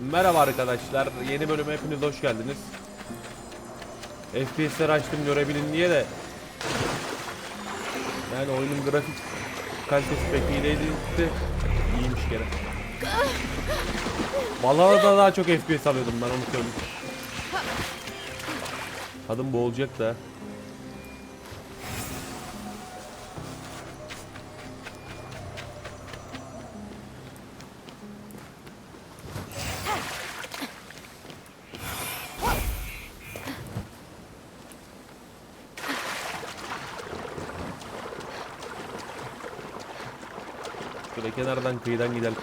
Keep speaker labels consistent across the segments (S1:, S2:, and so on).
S1: Merhaba arkadaşlar, yeni bölüme hepiniz hoş geldiniz. FPS'leri açtım görebilin diye de yani oyunun grafik kalitesi pek iyi değildi, iyiymiş gene. Vallahi da daha çok FPS alıyordum ben, onu söyleyeyim. Kadın boğulacak da. Şöyle kenardan kıyıdan gidelim.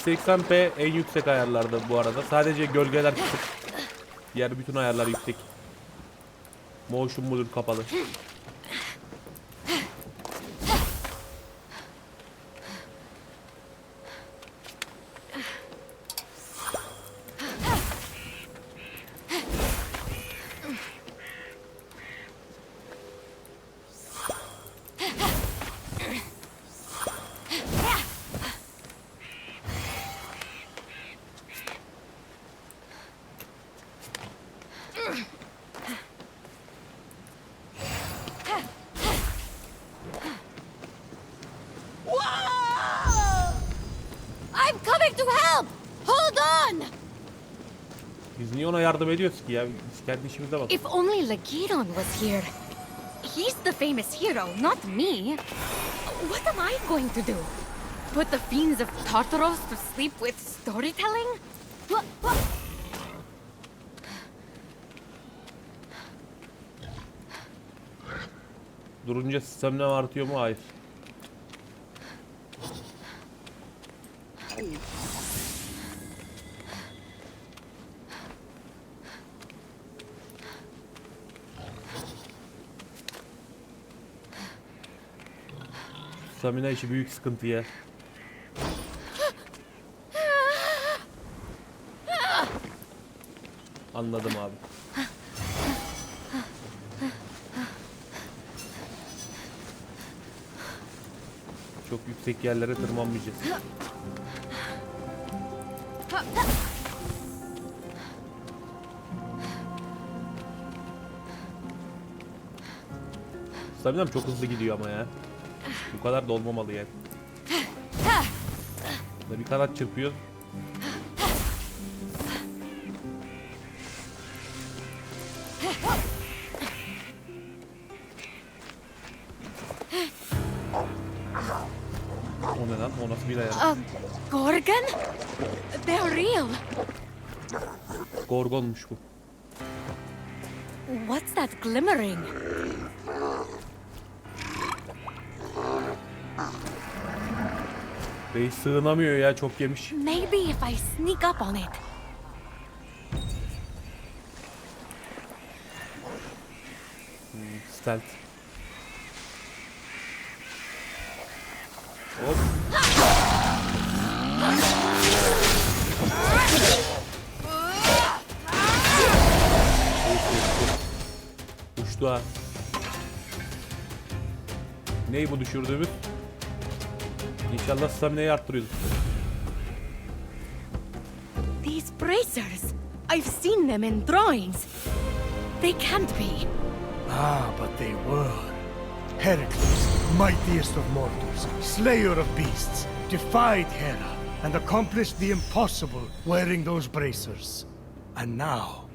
S1: ...1080p en yüksek ayarlarda bu arada. Sadece gölgeler kısık. Diğer bütün ayarlar yüksek. Motion blur kapalı. Biz niye ona yardım ediyoruz ki ya? Biz kendi işimize bakalım.
S2: If only Lagiron was here. He's the famous hero, not me. What am I going to do? Put the fiends of Tartaros to sleep with storytelling?
S1: Durunca stamina artıyor mu? Hayır. Stamina işi büyük sıkıntı ya. Anladım abi. Çok yüksek yerlere tırmanmayacağız. Staminam çok hızlı gidiyor ama ya. Bu kadar da olmamalı yani. Bir kanat çırpıyor. O ne lan? O nasıl bir ayar?
S2: Gorgon? They're real.
S1: Gorgonmuş bu.
S2: What's that glimmering?
S1: Bey sığınamıyor ya, çok yemiş.
S2: Maybe if I sneak up on it.
S1: Stealth. Hop. Uçtu ha. Ney bu düşürdüğümüz? İnşallah stamina'yı arttırıyoruz.
S2: These bracers. I've seen them in drawings. They can't be.
S3: Ah, but they were. Heracles, mightiest of mortals, slayer of beasts, defied Hera and accomplished the impossible wearing those bracers. And now,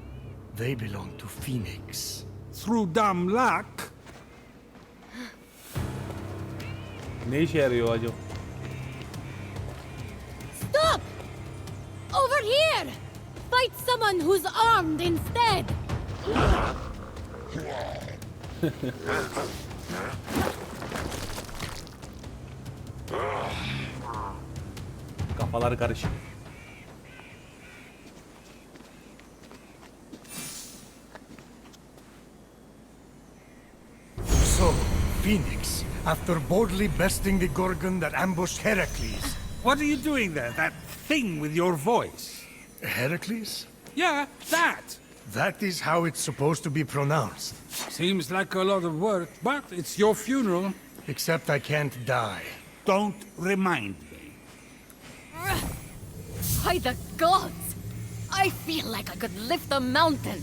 S3: they belong to Fenyx.
S4: Through dumb luck.
S1: Ne işe yarıyor acaba?
S2: Stop! Over here! Fight someone who's armed instead!
S1: Kafalar karışık.
S3: So, Fenyx, after boldly besting the Gorgon that ambushed Heracles.
S4: What are you doing there? That thing with your voice?
S3: Heracles?
S4: Yeah, that.
S3: That is how it's supposed to be pronounced.
S4: Seems like a lot of work, but it's your funeral.
S3: Except I can't die.
S4: Don't remind me.
S2: By the gods! I feel like I could lift a mountain.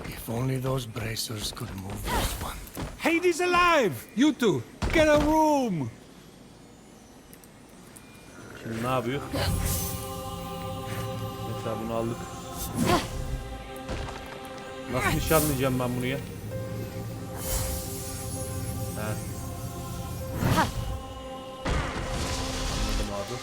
S3: If only those bracers could move this one.
S4: Hades alive! You two, get a room!
S1: Şimdi ne yapıyor? Mesela bunu aldık. Nasıl nişanlayacağım ben bunu ya? He. Anladım abi.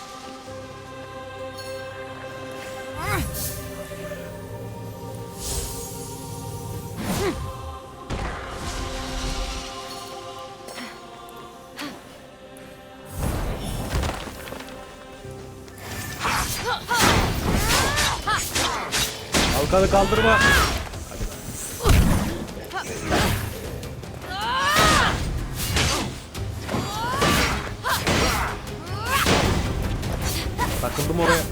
S1: Kalkanı kaldırma. Takıldım oraya.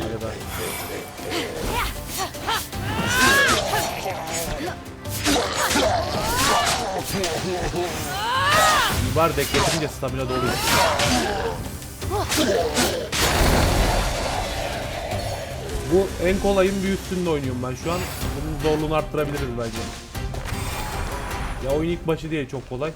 S1: Hadi be. Var dek geçince stamina doluyor. Bu en kolayın bir üstünde oynuyorum ben şu an. Bunun zorluğunu arttırabiliriz bence. Ya oyun ilk başı diye çok kolay.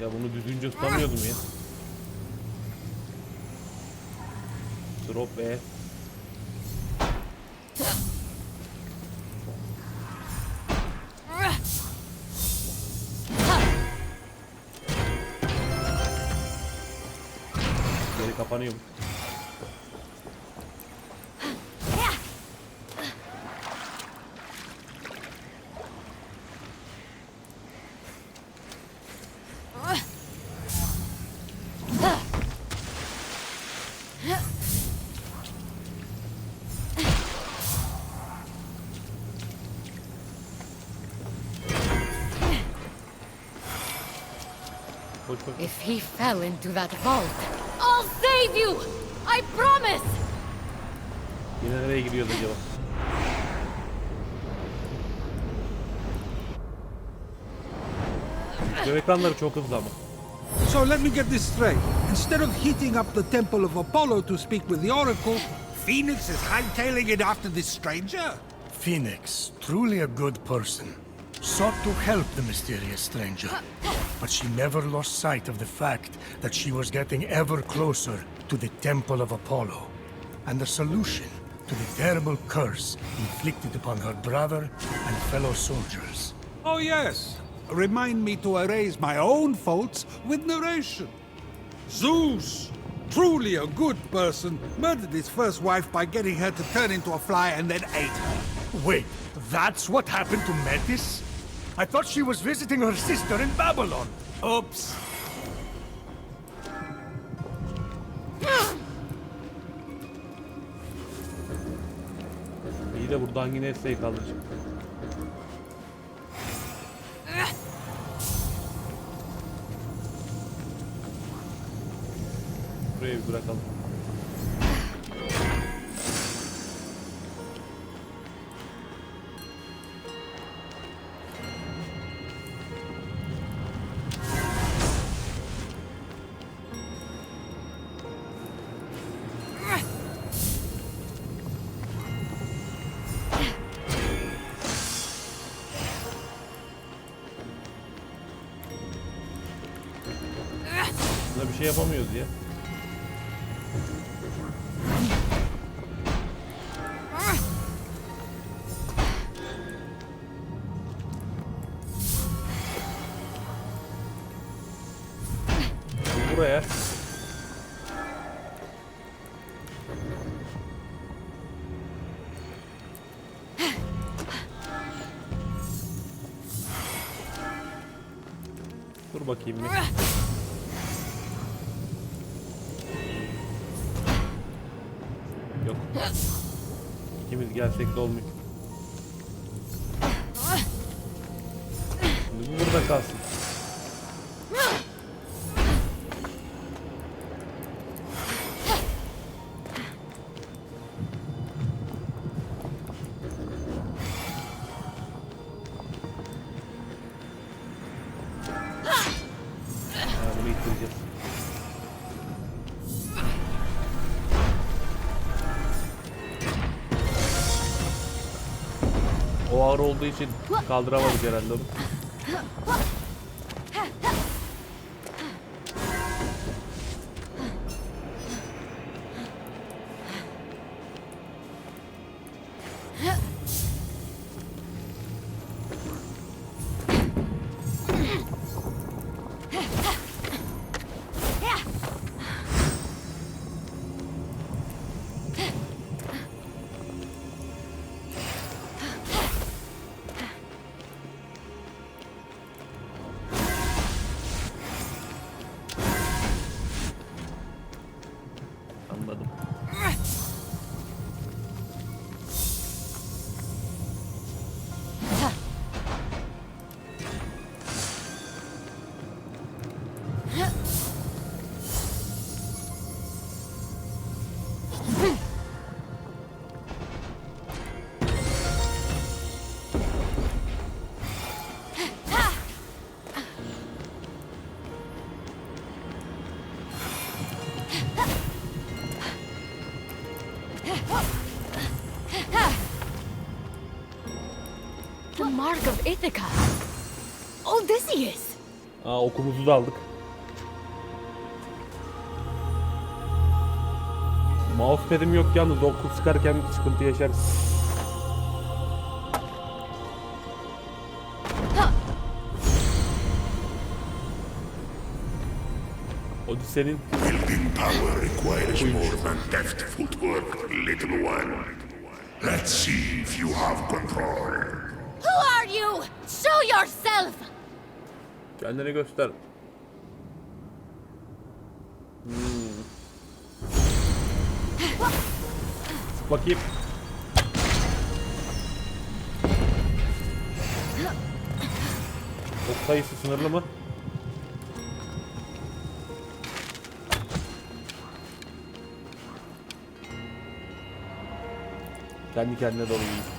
S1: Ya bunu düzgünce tutamıyordum ya. Drop E. Geri kapanıyor mu?
S2: If he fell into that vault, I'll save you! I promise!
S1: Yine nereye gidiyoruz acaba? Şu ekranları çok hızlı ama.
S4: So let me get this straight. Instead of heating up the temple of Apollo to speak with the oracle, Fenyx is hightailing it after this stranger?
S3: Fenyx, truly a good person, sought to help the mysterious stranger, but she never lost sight of the fact that she was getting ever closer to the Temple of Apollo, and the solution to the terrible curse inflicted upon her brother and fellow soldiers.
S4: Oh yes. Remind me to erase my own faults with narration. Zeus, truly a good person, murdered his first wife by getting her to turn into a fly and then ate her.
S3: Wait, that's what happened to Metis? I thought she was visiting her sister in Babylon. Oops.
S1: İyi de buradan yine S'yi kaldıracak. Burayı bir bırakalım. Buna bir şey yapamıyoruz ya. Buraya. Dur bakayım bir. Yok. İkimiz gelsek de olmuyor. Şimdi bu burada kalsın. Bunu ittireceğiz. O ağır olduğu için kaldıramadık herhalde onu. Anladım.
S2: The mark of Ithaca. Odysseus.
S1: Aa, okumuzu da aldık. Mousepad'im yok yalnız, oku sıkarken sıkıntı yaşarız. Odysseus'in
S5: Building power requires more than deft footwork, little one. Let's see if you have control.
S2: Who are you? Show yourself.
S1: kendini göster. Bakayım. Ok sayısı sınırlı mı? Kendi kendine dolu iyi.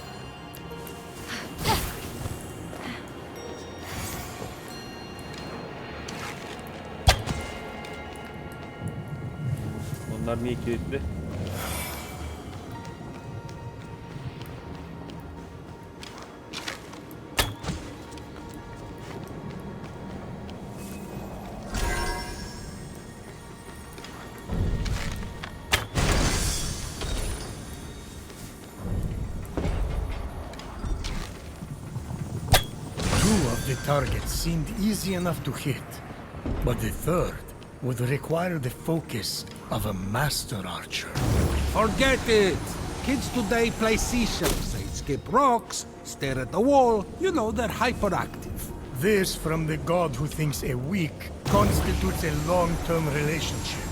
S1: Onlar niye kilitli?
S3: The targets seemed easy enough to hit, but the third would require the focus of a master archer.
S4: Forget it! Kids today play seashells, they skip rocks, stare at the wall, you know, they're hyperactive.
S3: This from the god who thinks a week constitutes a long-term relationship.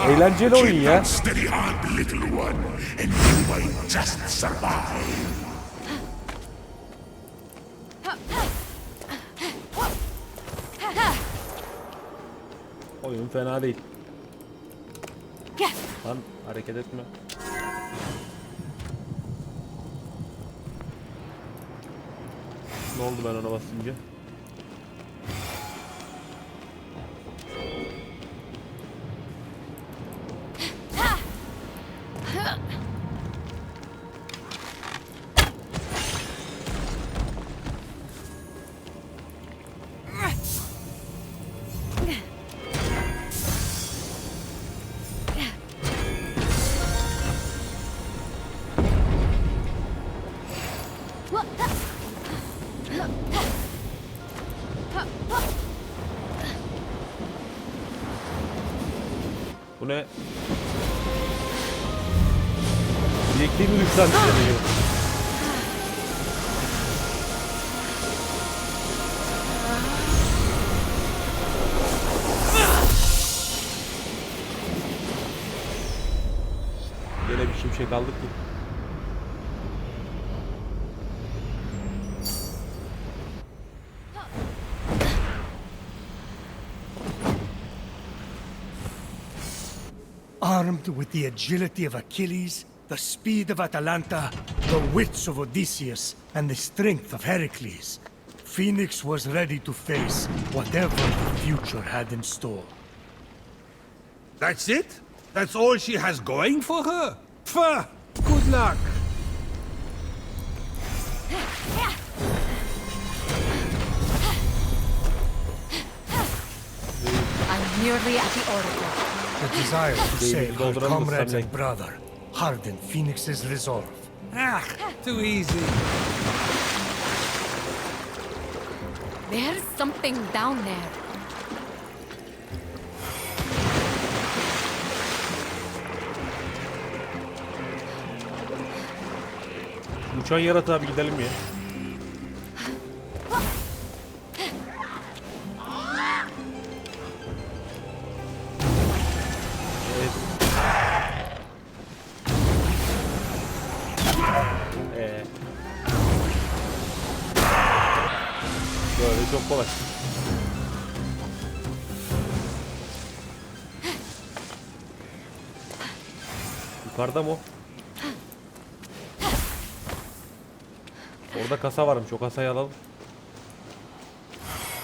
S1: Eğlenceli oyun ya.
S5: Steady hand, little one, and you might just survive.
S1: Oyun fena değil. Lan hareket etme. Ne oldu ben ona basınca? Bu ne? Bilekliğimi güçlendiriyor. Yine bir şimşek aldık ki.
S3: Armed with the agility of Achilles, the speed of Atalanta, the wits of Odysseus, and the strength of Heracles, Fenyx was ready to face whatever the future had in store.
S4: That's it? That's all she has going for her? Pfft! Good luck!
S2: I'm nearly at the oracle.
S3: The desire to save her
S1: dolduran
S3: comrades
S1: mı
S3: and brother hardened Fenyx's resolve.
S4: Ah, too easy.
S2: There's something down there.
S1: Uçan yaratığa bir gidelim ya. Evet. Böyle çok kolay. Yukarıda mı o? Orada kasa varmış, o kasayı alalım.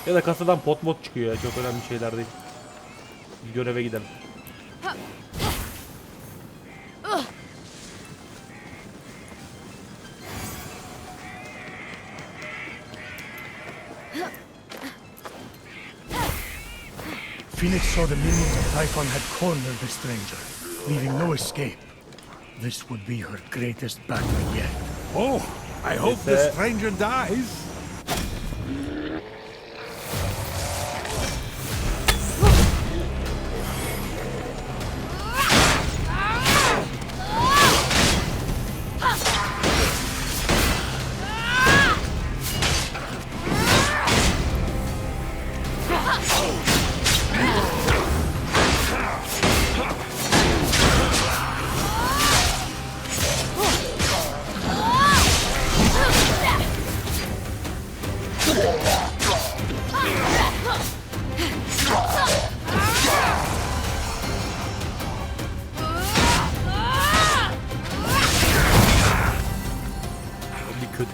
S1: Ya da kasadan pot mod çıkıyor ya, çok önemli şeyler değil. Bir göreve gidelim.
S3: Fenyx saw the minions of Typhon had cornered the stranger, leaving no escape. This would be her greatest battle yet.
S4: Oh, I hope the stranger dies.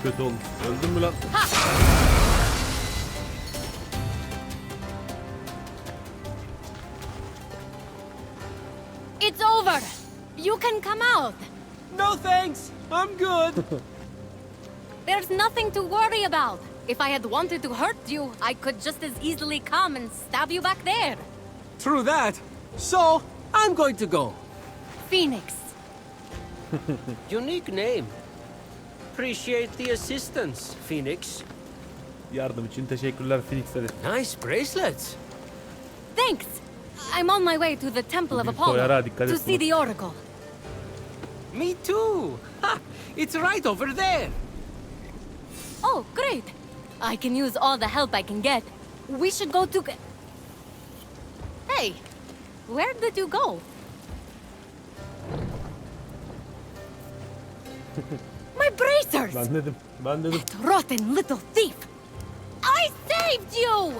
S1: Kötü olmuş. Öldün mü lan?
S2: It's over. You can come out.
S6: No thanks, I'm good.
S2: There's nothing to worry about. If I had wanted to hurt you, I could just as easily come and stab you back there.
S6: True that. So, I'm going to go.
S2: Fenyx.
S6: Unique name. Appreciate the assistance, Fenyx.
S1: Yardım için teşekkürler Fenyx dedi.
S6: Nice bracelets.
S2: Thanks. I'm on my way to the Temple of
S1: Bir
S2: Apollo
S1: soyara dikkat
S2: to
S1: et
S2: see
S1: bunu.
S2: the oracle.
S6: Me too. Ha! It's right over there.
S2: Oh, great. I can use all the help I can get. We should go to... Hey, where did you go? My bracers!
S1: Ben dedim.
S2: That rotten little thief! I saved you!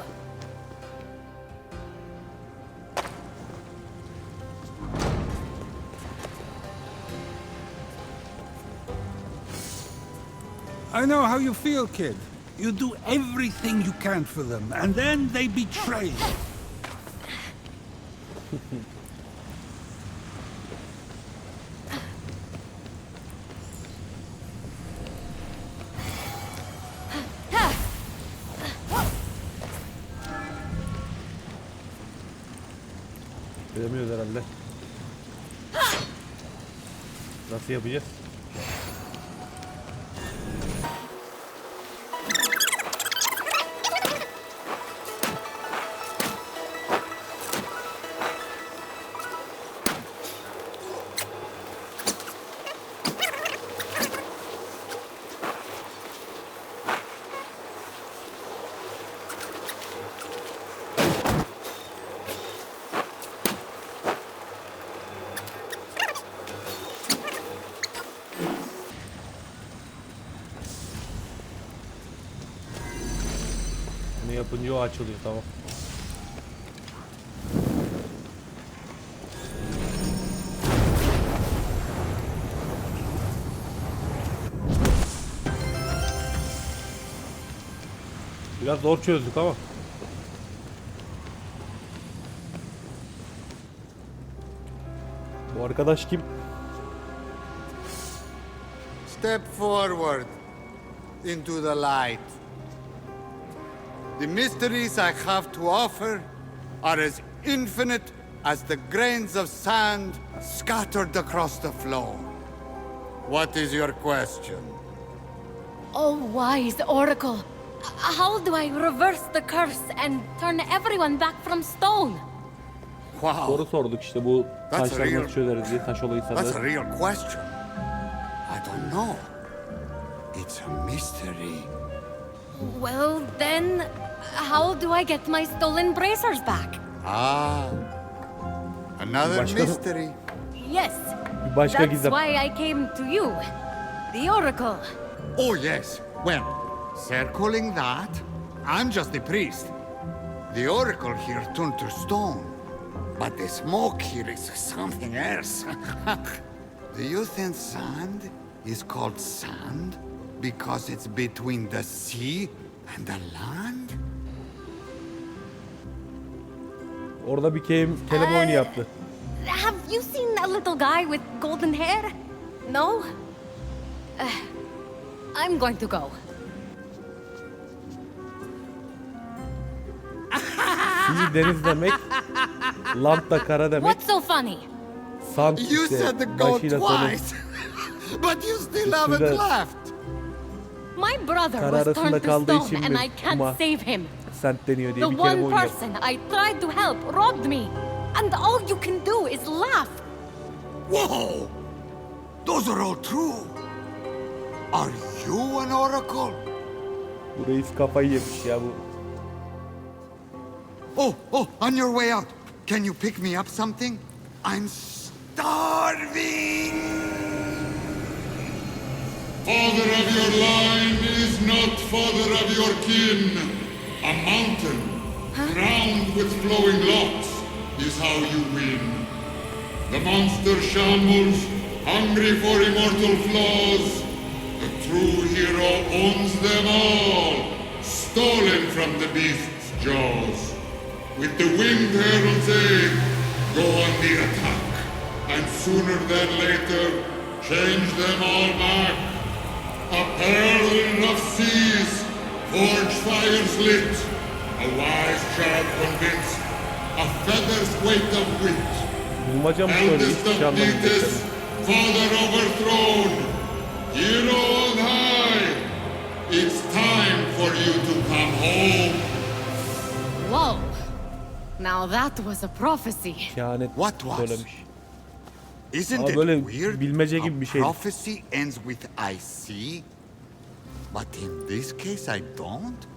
S4: I know how you feel, kid. You do everything you can for them, and then they betray you.
S1: Bilemiyoruz herhalde. Nasıl yapacağız? Ne yapınca o açılıyor, tamam. Biraz zor çözdük ama. Bu arkadaş kim?
S7: Step forward into the light. The mysteries I have to offer are as infinite as the grains of sand scattered across the floor. What is your question?
S2: Oh, wise oracle. How do I reverse the curse and turn everyone back from stone?
S7: Wow,
S1: Soru sorduk işte, bu
S7: That's
S1: taşları
S7: real.
S1: nasıl çözeriz diye, taş olayı
S7: that's a
S1: sanırım.
S7: real question. I don't know. It's a mystery.
S2: Well, then, how do I get my stolen bracers back?
S7: Ah, another
S1: Başka-
S7: mystery.
S2: Yes,
S1: Bir başka
S2: that's
S1: gizem.
S2: why I came to you, the oracle.
S7: Oh, yes. Well, circling that, I'm just the priest. The oracle here turned to stone. But the smoke here is something else. Do you think sand is called sand because it's between the sea and the land?
S1: Orada bir kelime oyunu yaptı.
S2: Have you seen a little guy with golden hair? No? I'm going to go.
S1: Sea deniz demek, land da kara demek,
S2: What's so funny?
S1: sand
S7: You
S1: işte
S7: said the goat
S1: başıyla sonu.
S7: twice, but you still haven't
S1: Üstüne-
S7: left.
S2: My brother
S1: Kara
S2: was
S1: arasında
S2: turned to
S1: kaldığı
S2: stone
S1: için
S2: and
S1: mi
S2: I can't
S1: kuma
S2: save him.
S1: sent deniyor diye
S2: The
S1: bir kelime
S2: one
S1: oyunu yaptı.
S2: person I tried to help robbed me. And all you can do is laugh.
S7: Whoa! Those are all true. Are you an oracle?
S1: Bu reis kafayı yemiş ya bu.
S7: Oh, on your way out, can you pick me up something? I'm starving!
S5: Father of your line is not father of your kin. A mountain crowned with flowing locks is how you win. The monster shambles, hungry for immortal flaws. The true hero owns them all, stolen from the beast's jaws. With the winged herald's aid, go on the attack, and sooner than later, change them all back. A pearl of seas, forge fires lit, a wise child convinced, a feather's weight of wit.
S1: Bulmaca mı söylüyor?
S5: Eldest
S1: Hiç
S5: of
S1: anlamadım.
S5: Thetis, father overthrown, hero on high. It's time for you to come home.
S2: Whoa. Now that was a prophecy.
S1: Kehanet
S7: What was?
S1: söylemiş.
S7: Isn't
S1: Ama
S7: it
S1: böyle
S7: weird?
S1: bilmece
S7: A
S1: gibi bir şey.
S7: prophecy ends with I see, but in this case I don't?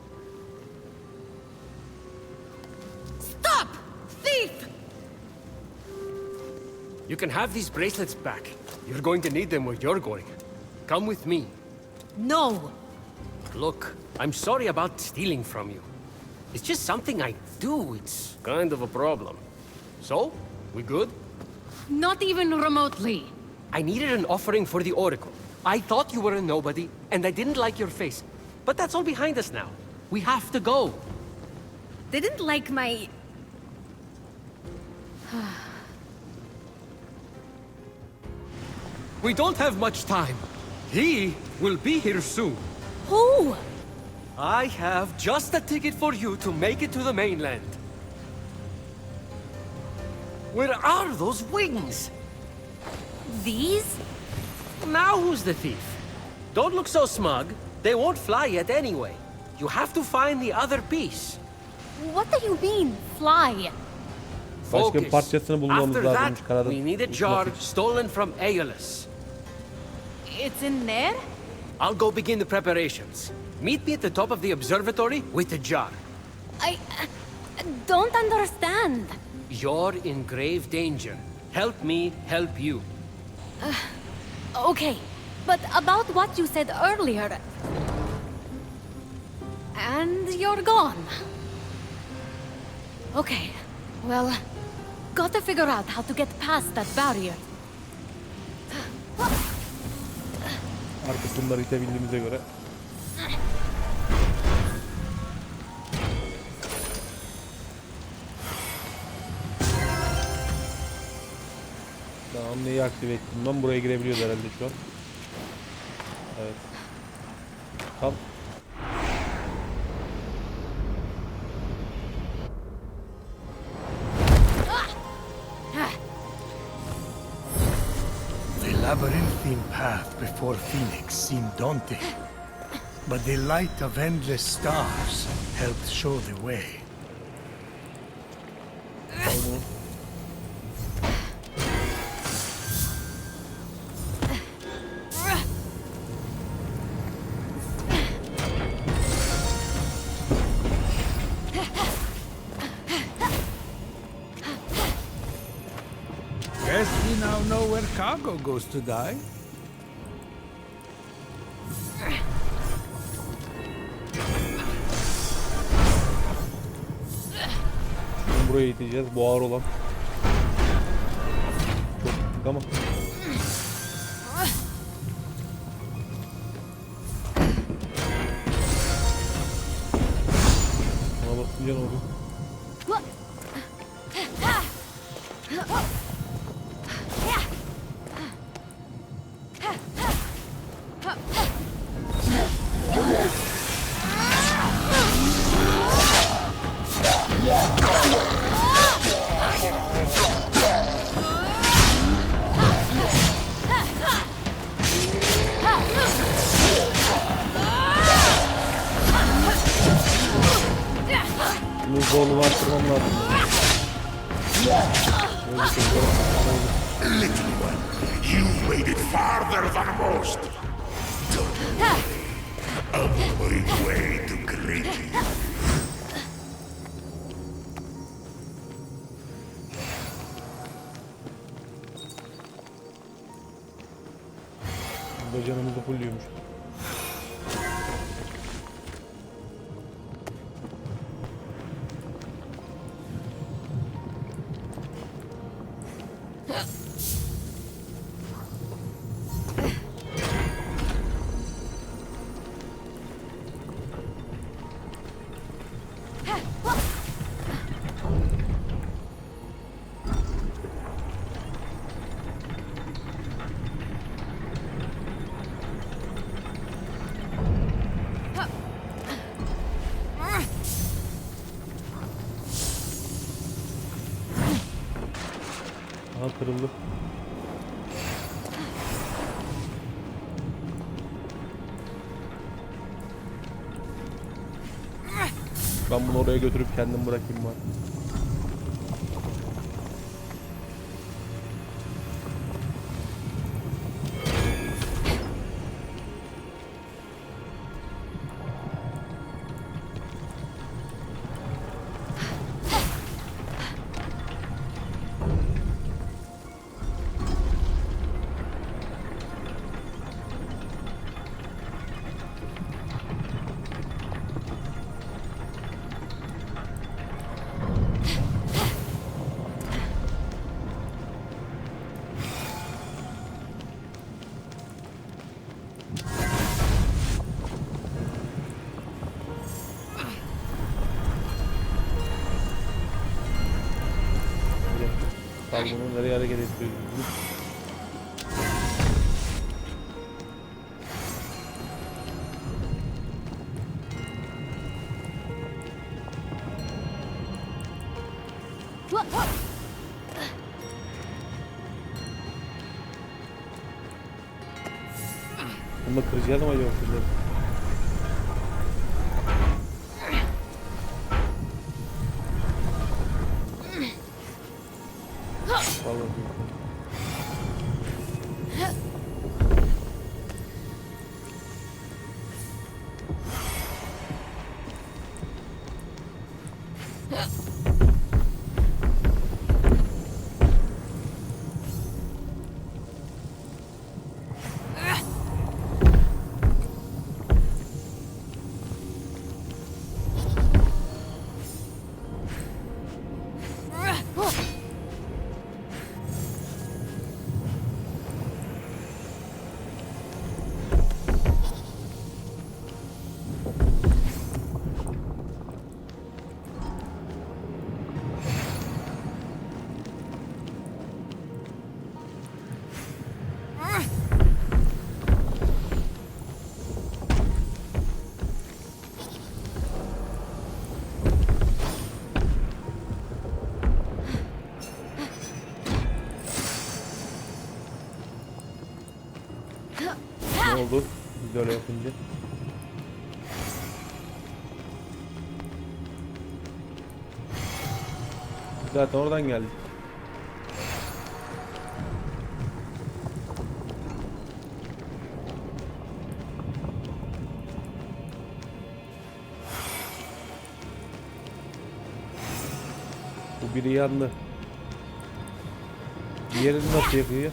S2: Stop! Thief!
S6: You can have these bracelets back. You're going to need them where you're going. Come with me.
S2: No.
S6: Look, I'm sorry about stealing from you. It's just something I do. It's kind of a problem. So, we good?
S2: Not even remotely.
S6: I needed an offering for the Oracle. I thought you were a nobody, and I didn't like your face. But that's all behind us now. We have to go.
S2: Didn't like my...
S6: We don't have much time. He will be here soon.
S2: Who?
S6: I have just a ticket for you to make it to the mainland. Where are those wings?
S2: These?
S6: Now who's the thief? Don't look so smug. They won't fly yet anyway. You have to find the other piece.
S2: What do you mean, fly?
S1: Başka bir
S6: Focus.
S1: parçasını bulmamız
S6: After
S1: lazımmış
S6: that,
S1: karada.
S6: we need a jar stolen from Aeolus.
S2: It's in there?
S6: I'll go begin the preparations. Meet me at the top of the observatory with the jar.
S2: I don't understand.
S6: You're in grave danger. Help me help you.
S2: Okay, but about what you said earlier. And you're gone. Okay, well, gotta figure out how to get past that barrier.
S1: Artık bunları itebildiğimize göre. Tamam, neyi aktive ettim ben? Buraya girebiliyoruz herhalde şu an. Evet. Tamam.
S3: The labyrinthine path before Fenyx seemed daunting, but the light of endless stars helped show the way.
S4: Guess we now know where cargo goes to die.
S1: Buraya iteceğiz. Bu ağır olan. Çok küçük ama. Buna basınca ne oluyor? Bunu zorluğu arttırmam lazım.
S5: Little one, you've made it farther than most. Don't worry. I'm on my way to greatness.
S1: Burada canımızı fulluyormuş. Aha, kırıldı. Ben bunu oraya götürüp kendim bırakayım bari. Bunu nereye hareket ettiriyoruz? Bunu kıracağız ama yok kıracağız. oldu. Biz de öyle yapınca. Zaten oradan geldik. Bu biri yandı. Diğerini nasıl yakıyor?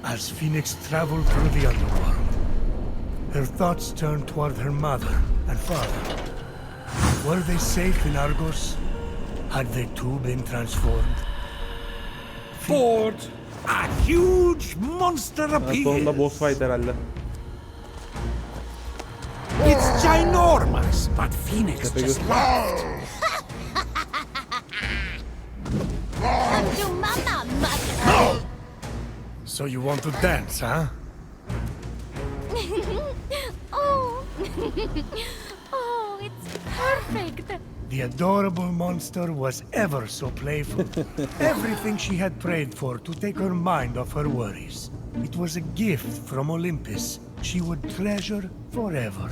S3: As Fenyx traveled through the underworld, her thoughts turned toward her mother and father. Were they safe in Argos? Had they too been transformed?
S4: Ford, a huge monster
S1: Sonunda boss fight
S4: appears.
S1: herhalde.
S4: It's ginormous, but Fenyx
S1: Tepe
S4: just
S1: göster.
S4: laughed.
S3: So you want to dance, huh?
S2: Oh. Oh, it's perfect.
S3: The adorable monster was ever so playful. Everything she had prayed for to take her mind off her worries. It was a gift from Olympus she would treasure forever,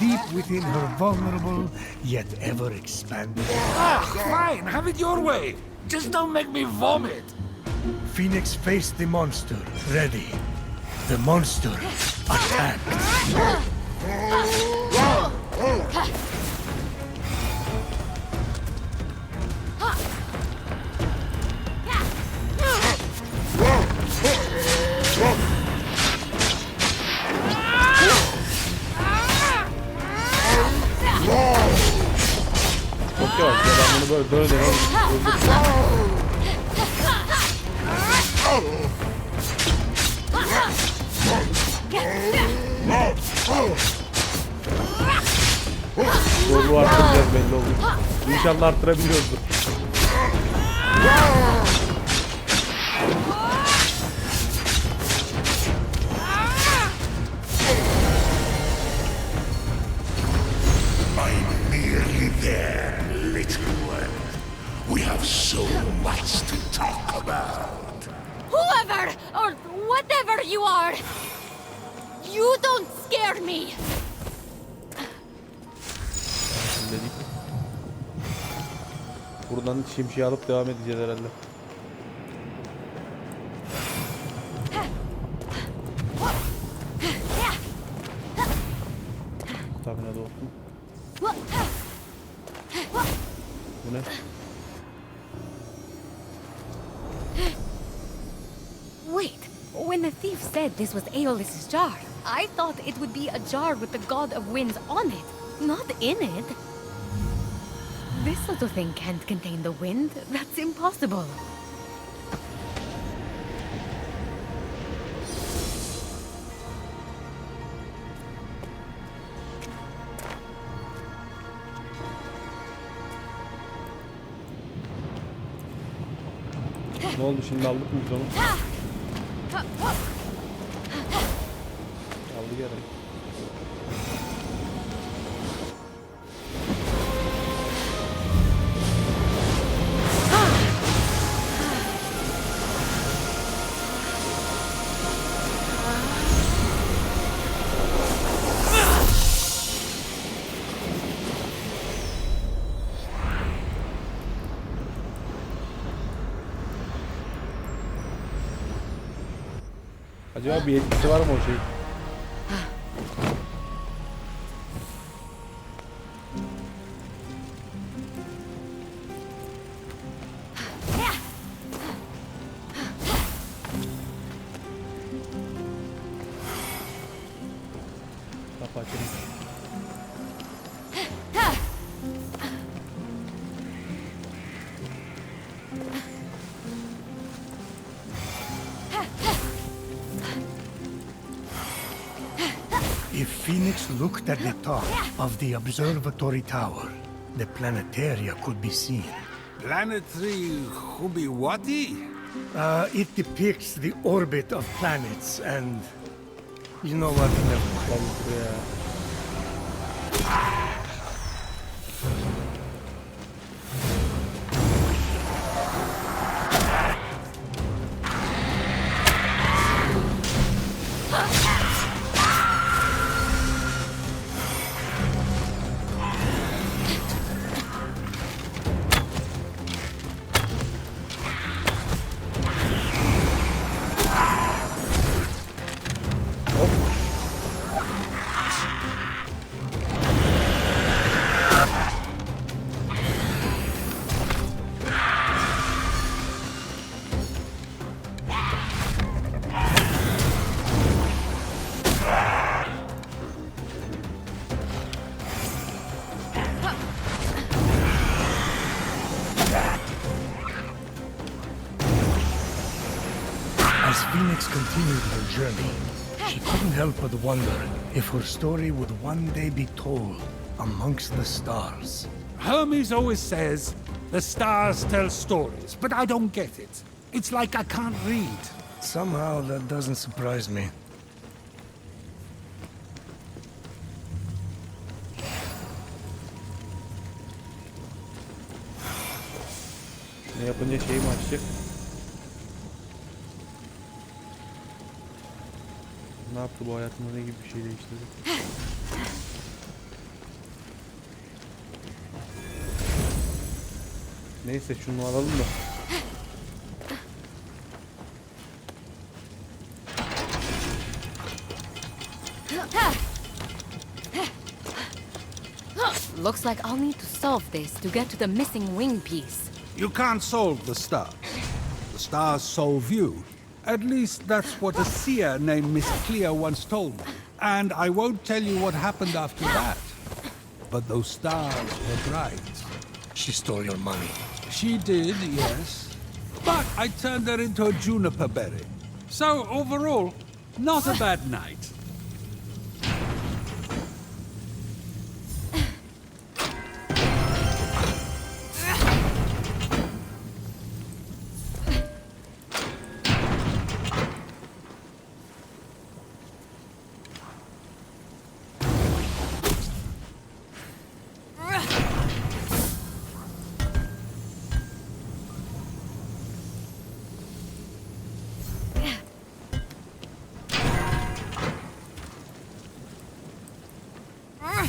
S3: deep within her vulnerable yet ever expanding.
S4: Ah, fine, have it your way. Just don't make me vomit.
S3: Fenyx faced the monster, ready. The monster attacked.
S1: Çok yavaş ya, ben bunu böyle döne Zorluğu arttıracağız belli oldu. İnşallah arttırabiliyoruzdur.
S5: I'm nearly there, little one. We have so much to talk about.
S2: Whoever or whatever you are, you don't scare me.
S1: Dedik. Buradan şimşeği alıp devam edeceğiz herhalde. Stamina da olsun. Bu ne?
S2: Wait, when the thief said this was Aeolus's jar, I thought it would be a jar with the god of winds on it, not in it. This little thing can't contain the wind. That's impossible.
S1: Ne oldu şimdi, aldık mı biz onu? Aldık yarın. Acaba bir etkisi var mı o şey? Kapı açalım.
S3: If Fenyx looked at the top of the observatory tower, the planetaria could be seen.
S4: Planetary Hubiwati?
S3: It depicts the orbit of planets and... You know what? Never mind. As Fenyx continued her journey, she couldn't help but wonder if her story would one day be told amongst the stars.
S4: Hermes always says the stars tell stories, but I don't get it. It's like I can't read.
S3: Somehow that doesn't surprise me.
S1: Ne yapınca şeyi mi açacak? Ne yaptı bu hayatımda, ne gibi bir şey değiştirdi? Neyse şunu alalım da.
S2: Looks like I'll need to solve this to get to the missing wing piece.
S4: You can't solve the stars. The stars solve you. At least that's what a seer named Miss Cleo once told me. And I won't tell you what happened after that. But those stars were bright.
S3: She stole your money.
S4: She did, yes. But I turned her into a juniper berry. So overall, not a bad night.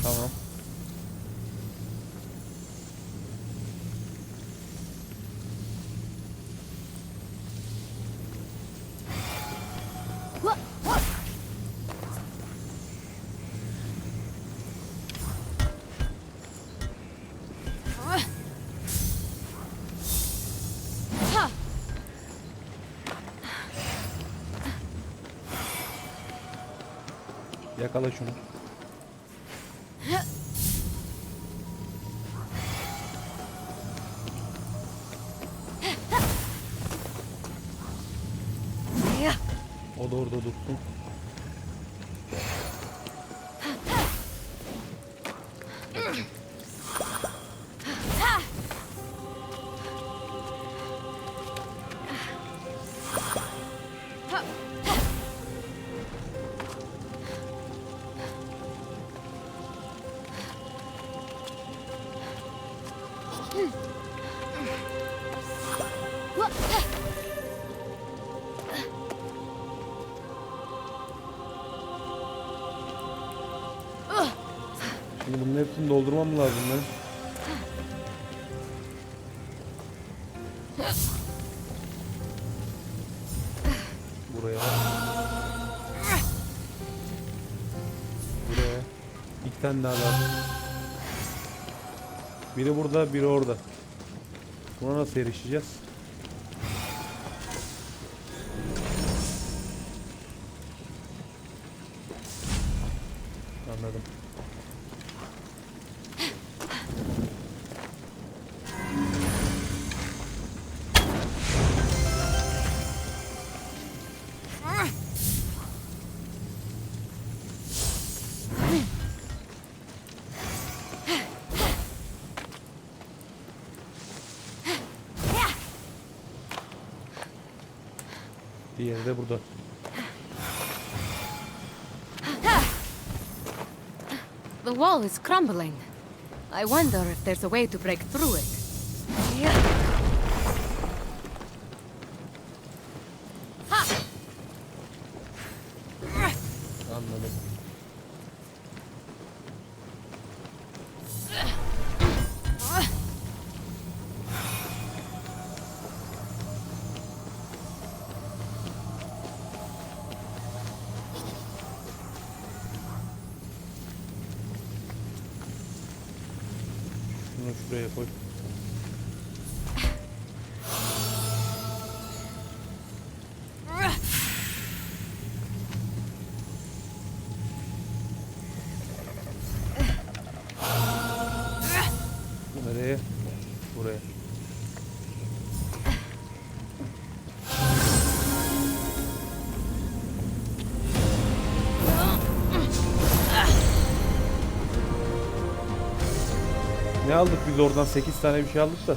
S1: Tamam. Yakala şunu. O da orada dursun. Şimdi bunun hepsini doldurmam lazım ben. Buraya. Buraya. İki tane daha lazım. Biri burada, biri orada. Buna nasıl erişeceğiz? Anladım. Diğeri de burada.
S2: The wall is crumbling. I wonder if there's a way to break through it.
S1: Anladım. Şunu şuraya koy. Nereye? Buraya. Ne aldık biz oradan? 8 tane bir şey aldık da.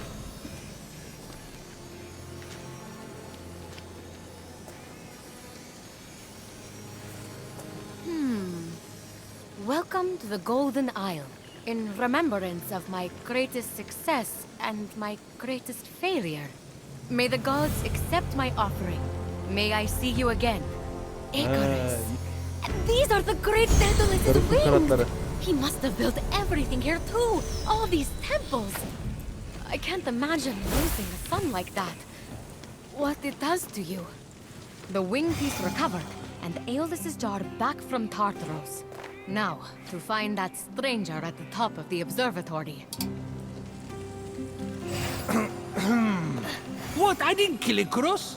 S2: Welcome to the Golden Isle. In remembrance of my greatest success and my greatest failure. May the gods accept my offering. May I see you again. Icarus. And these are the great Daedalus's
S1: Garip
S2: wings.
S1: kanatları.
S2: He must have built everything here too. All these temples. I can't imagine losing a son like that. What it does to you. The wing piece recovered, and Aeolus's jar back from Tartaros. Now, to find that stranger at the top of the observatory.
S4: What? I didn't kill Icarus.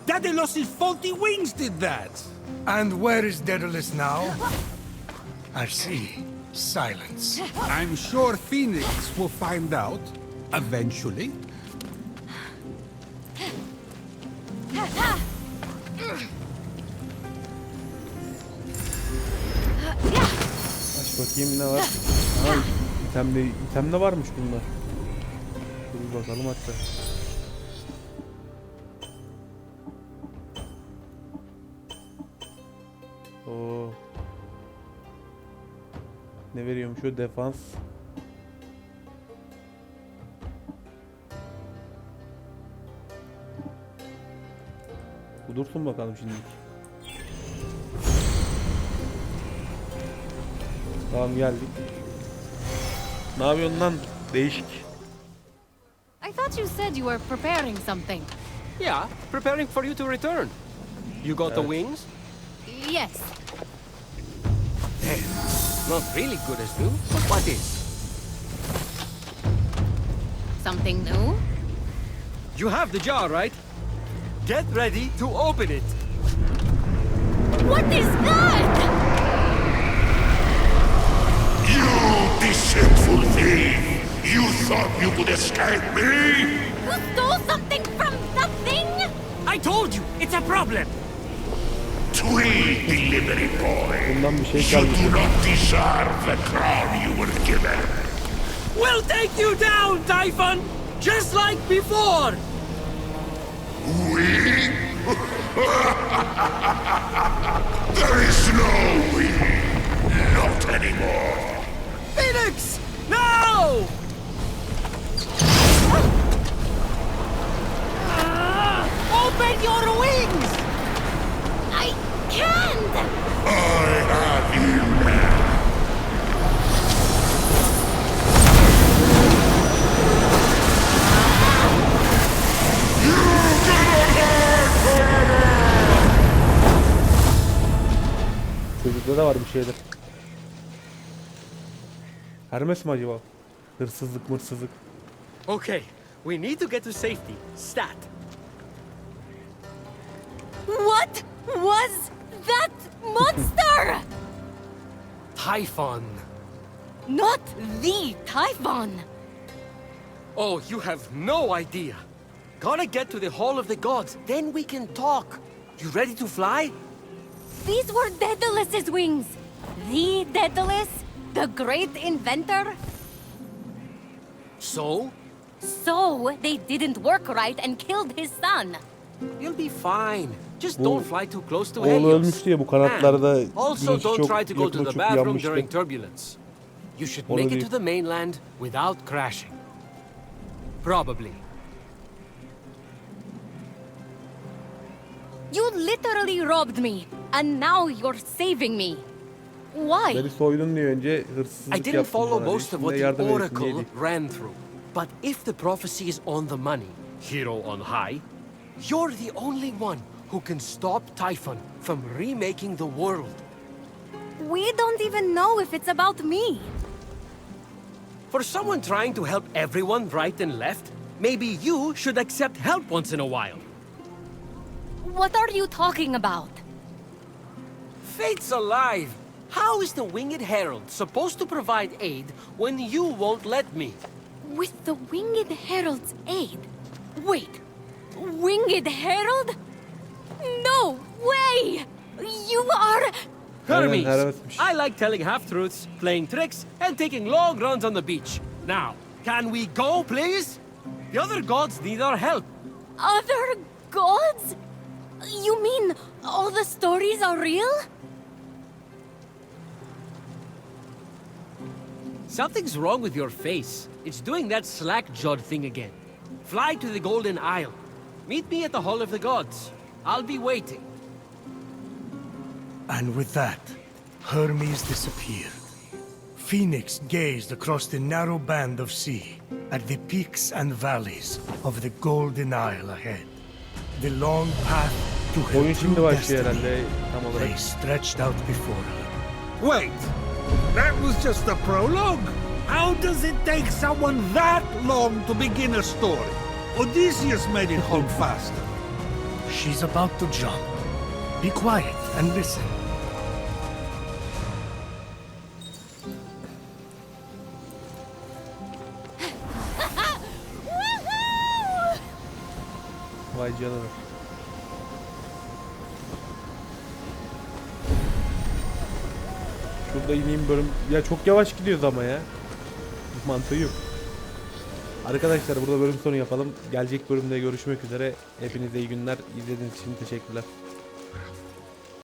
S4: Daedalus' faulty wings did that.
S3: And where is Daedalus now? I see. Silence.
S4: I'm sure Fenyx will find out eventually.
S1: Aç bakayım ne var. Aha, item de varmış bunda. Dur bakalım hatta. Oo. Ne veriyormuş o? Defans. Bu dursun bakalım şimdilik. Tamam geldik. Ne yapıyorsun lan? Değişik.
S2: I thought you said you were preparing something.
S6: Yeah, preparing for you to return. You got the wings?
S2: Yes.
S6: Not really good as new, but what is?
S2: Something new?
S6: You have the jar, right? Get ready to open it.
S2: What is that?
S5: You deceitful thief! You thought you could escape me?
S2: You stole something from the thing?
S6: I told you, it's a problem.
S5: Tweet delivery boy!
S1: Bundan bir şey
S5: You
S1: kalmış.
S5: do not deserve the crown you were given.
S6: We'll take you down, Typhon! Just like before!
S5: We? There is no we. Not anymore.
S6: Fenyx! No! Open your wings!
S2: I can't!
S5: I have you now.
S1: Çocukta da var bir şeyler. Hermes mi acaba? Hırsızlık mırsızlık.
S6: Okay, we need to get to safety. Stat.
S2: What was that monster?
S6: Typhon.
S2: Not the Typhon.
S6: Oh, you have no idea. Gotta get to the Hall of the Gods, then we can talk. You ready to fly?
S2: These were Daedalus's wings. The Daedalus, the great inventor.
S6: So?
S2: So they didn't work right and killed his son.
S6: You'll be fine. Just
S1: Bu
S6: don't fly too close to
S1: oğlu
S6: Helios.
S1: ölmüştü ya, bu kanatları da
S6: Also
S1: güneşi
S6: don't
S1: çok
S6: try to go to
S1: yakın
S6: the
S1: uçup
S6: bathroom
S1: yanmıştı.
S6: during turbulence. You should
S1: Onu
S6: make it
S1: değil.
S6: to the mainland without crashing. Probably.
S2: You literally robbed me, and now you're saving me. Why?
S1: Beni soydun diyor, önce
S6: I
S1: hırsızlık
S6: didn't
S1: yaptın
S6: follow
S1: bana.
S6: most of what
S1: Şimdi
S6: the
S1: yardım ediyorsun,
S6: oracle
S1: neydi?
S6: ran through. But if the prophecy is on the money, hero on high, you're the only one who can stop Typhon from remaking the world.
S2: We don't even know if it's about me.
S6: For someone trying to help everyone right and left, maybe you should accept help once in a while.
S2: What are you talking about?
S6: Fate's alive! How is the Winged Herald supposed to provide aid when you won't let me?
S2: With the Winged Herald's aid? Wait, Winged Herald? No way! You are...
S6: Hermes!
S1: Hermes'miş.
S6: I like telling half-truths, playing tricks, and taking long runs on the beach. Now, can we go, please? The other gods need our help.
S2: Other gods? You mean all the stories are real?
S6: Something's wrong with your face. It's doing that slack-jawed thing again. Fly to the Golden Isle. Meet me at the Hall of the Gods. I'll be waiting.
S3: And with that, Hermes disappeared. Fenyx gazed across the narrow band of sea at the peaks and valleys of the Golden Isle ahead. The long path to her
S1: Oyun şimdi
S3: true
S1: başlıyor
S3: destiny
S1: herhalde tam
S3: lay
S1: olarak.
S3: stretched out before her.
S4: Wait! That was just the prologue? How does it take someone that long to begin a story? Odysseus made it home faster.
S3: She's about to jump. Be quiet and listen.
S1: Vay canına. Şurada ineyim bölüm. Ya çok yavaş gidiyoruz ama ya. Mantığı yok. Arkadaşlar burada bölüm sonu yapalım. Gelecek bölümde görüşmek üzere. Hepinize iyi günler. İzlediğiniz için teşekkürler.